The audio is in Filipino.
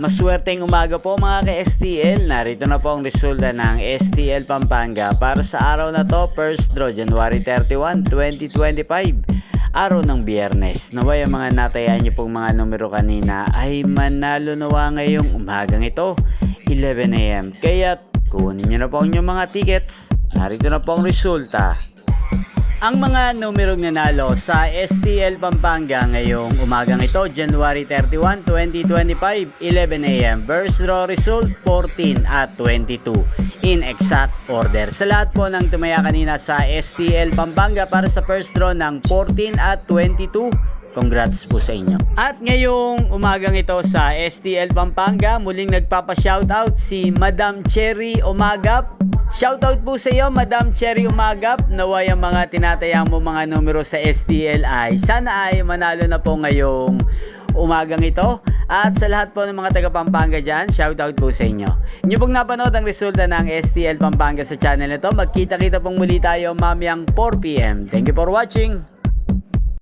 Maswerteng umaga po mga ka-STL. Narito na po ang resulta ng STL Pampanga para sa araw na to, first draw January 31, 2025. Araw ng Biyernes. Naway ang mga natayaan niyo pong mga numero kanina ay manalo nawa ngayong umagang ito, 11 AM. Kaya kunin niyo na po ang inyong mga tickets. Narito na po ang resulta. Ang mga numerong nanalo sa STL Pampanga ngayong umagang ito, January 31, 2025, 11 AM. First draw result, 14 at 22 in exact order. Sa lahat po ng tumaya kanina sa STL Pampanga para sa first draw ng 14 at 22, congrats po sa inyo. At ngayong umagang ito sa STL Pampanga, muling nagpapa-shoutout si Madam Cherry Umagap. Shoutout po sa iyo, Madam Cherry Umagap. Naway ang mga tinatayang mo mga numero sa STL ay sana ay manalo na po ngayong umagang ito. At sa lahat po ng mga taga Pampanga dyan, shoutout po sa inyo. Inyo pong napanood ang resulta ng STL Pampanga sa channel na ito. Magkita-kita pong muli tayo mamayang 4 PM. Thank you for watching.